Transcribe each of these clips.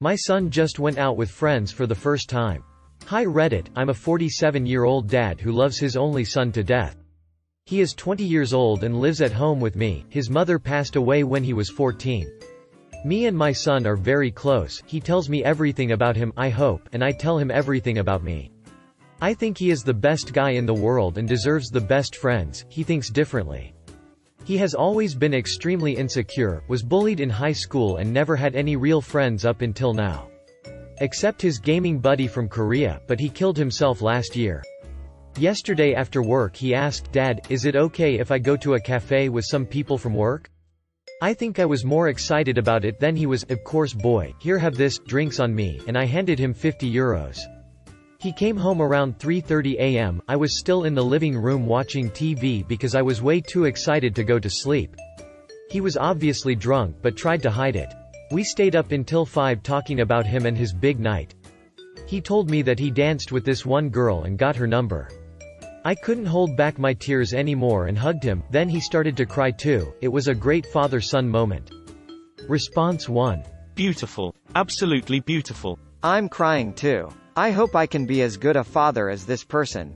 My son just went out with friends for the first time. Hi Reddit, I'm a 47-year-old dad who loves his only son to death. He is 20 years old and lives at home with me. His mother passed away when he was 14. Me and my son are very close. He tells me everything about him, I hope, and I tell him everything about me. I think he is the best guy in the world and deserves the best friends. He thinks differently. He has always been extremely insecure, was bullied in high school and never had any real friends up until now. Except his gaming buddy from Korea, but he killed himself last year. Yesterday after work he asked, "Dad, is it okay if I go to a cafe with some people from work?" I think I was more excited about it than he was. Of course, boy, here have this, drinks on me, and I handed him €50. He came home around 3:30 a.m. I was still in the living room watching TV because I was way too excited to go to sleep. He was obviously drunk but tried to hide it. We stayed up until 5 talking about him and his big night. He told me that he danced with this one girl and got her number. I couldn't hold back my tears anymore and hugged him, then he started to cry too. It was a great father-son moment. Response 1. Beautiful. Absolutely beautiful. I'm crying too. I hope I can be as good a father as this person.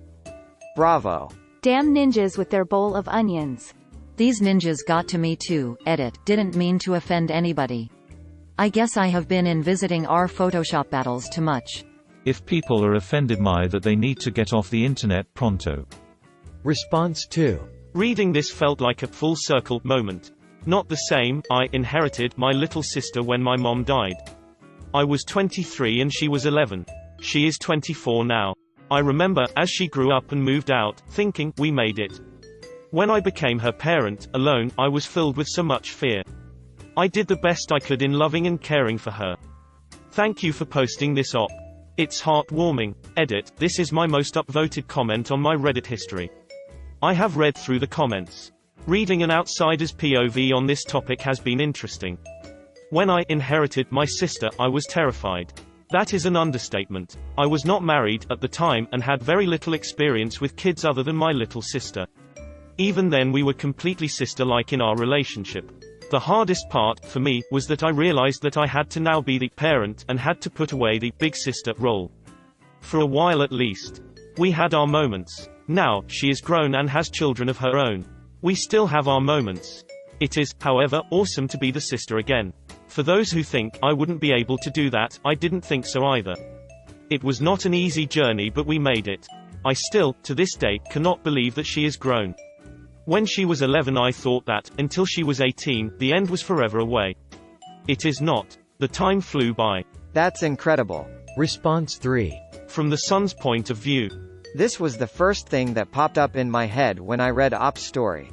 Bravo. Damn ninjas with their bowl of onions. These ninjas got to me too. Edit. Didn't mean to offend anybody. I guess I have been in visiting our Photoshop battles too much. If people are offended by that, they need to get off the internet pronto. Response 2. Reading this felt like a full circle moment. Not the same. I inherited my little sister when my mom died. I was 23 and she was 11. She is 24 now. I remember, as she grew up and moved out, thinking, we made it. When I became her parent, alone, I was filled with so much fear. I did the best I could in loving and caring for her. Thank you for posting this op. It's heartwarming. Edit. This is my most upvoted comment on my Reddit history. I have read through the comments. Reading an outsider's POV on this topic has been interesting. When I inherited my sister, I was terrified. That is an understatement. I was not married at the time and had very little experience with kids other than my little sister. Even then we were completely sister-like in our relationship. The hardest part, for me, was that I realized that I had to now be the parent and had to put away the big sister role. For a while at least. We had our moments. Now, she is grown and has children of her own. We still have our moments. It is, however, awesome to be the sister again. For those who think I wouldn't be able to do that, I didn't think so either. It was not an easy journey, but we made it. I still, to this day, cannot believe that she is grown. When she was 11 I thought that, until she was 18, the end was forever away. It is not. The time flew by. That's incredible. Response 3. From the son's point of view. This was the first thing that popped up in my head when I read Op's story.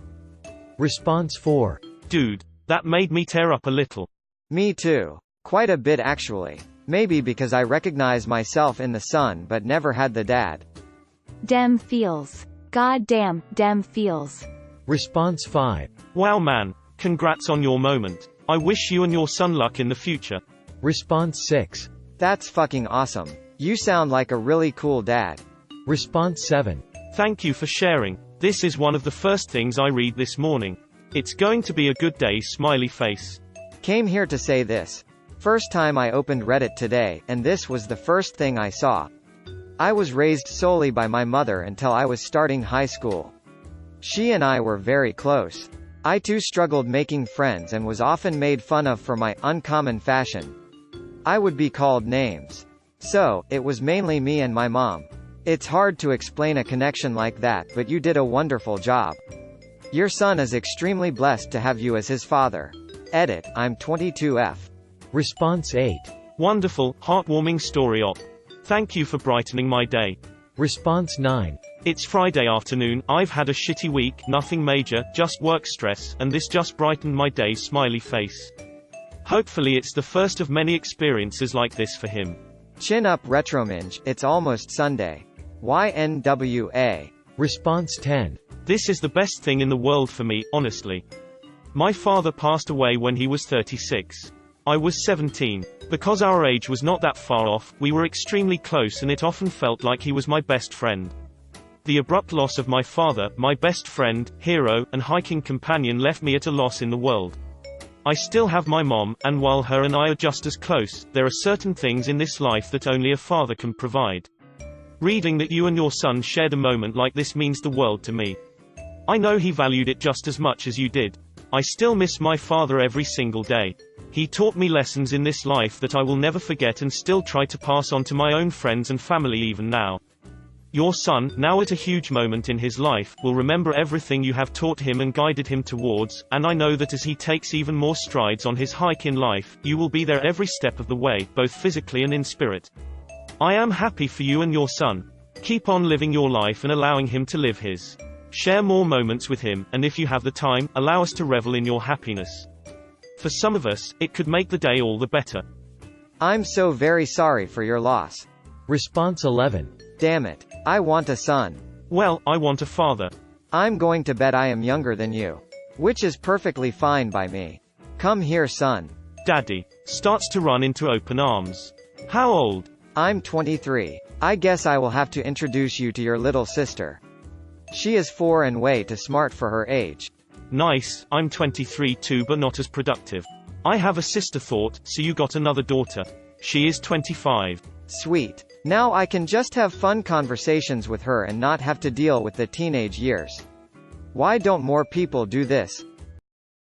Response 4. Dude. That made me tear up a little. Me too. Quite a bit actually. Maybe because I recognize myself in the son but never had the dad. Dem feels. God damn, dem feels. Response 5. Wow man. Congrats on your moment. I wish you and your son luck in the future. Response 6. That's fucking awesome. You sound like a really cool dad. Response 7. Thank you for sharing. This is one of the first things I read this morning. It's going to be a good day, smiley face. Came here to say this. First time I opened Reddit today, and this was the first thing I saw. I was raised solely by my mother until I was starting high school. She and I were very close. I too struggled making friends and was often made fun of for my uncommon fashion. I would be called names. So, it was mainly me and my mom. It's hard to explain a connection like that, but you did a wonderful job. Your son is extremely blessed to have you as his father. Edit. I'm 22F. Response 8. Wonderful, heartwarming story op. Thank you for brightening my day. Response 9. It's Friday afternoon, I've had a shitty week, nothing major, just work stress, and this just brightened my day, smiley face. Hopefully it's the first of many experiences like this for him. Chin up Retrominge, it's almost Sunday. YNWA. Response 10. This is the best thing in the world for me, honestly. My father passed away when he was 36. I was 17. Because our age was not that far off, we were extremely close and it often felt like he was my best friend. The abrupt loss of my father, my best friend, hero, and hiking companion left me at a loss in the world. I still have my mom, and while her and I are just as close, there are certain things in this life that only a father can provide. Reading that you and your son shared a moment like this means the world to me. I know he valued it just as much as you did. I still miss my father every single day. He taught me lessons in this life that I will never forget and still try to pass on to my own friends and family even now. Your son, now at a huge moment in his life, will remember everything you have taught him and guided him towards, and I know that as he takes even more strides on his hike in life, you will be there every step of the way, both physically and in spirit. I am happy for you and your son. Keep on living your life and allowing him to live his. Share more moments with him, and if you have the time, allow us to revel in your happiness. For some of us, it could make the day all the better. I'm so very sorry for your loss. Response 11. Damn it. I want a son. Well, I want a father. I'm going to bet I am younger than you. Which is perfectly fine by me. Come here, son. Daddy. Starts to run into open arms. How old? I'm 23. I guess I will have to introduce you to your little sister. She is 4 and way too smart for her age. Nice, I'm 23 too but not as productive. I have a sister thought, so you got another daughter. She is 25. Sweet. Now I can just have fun conversations with her and not have to deal with the teenage years. Why don't more people do this?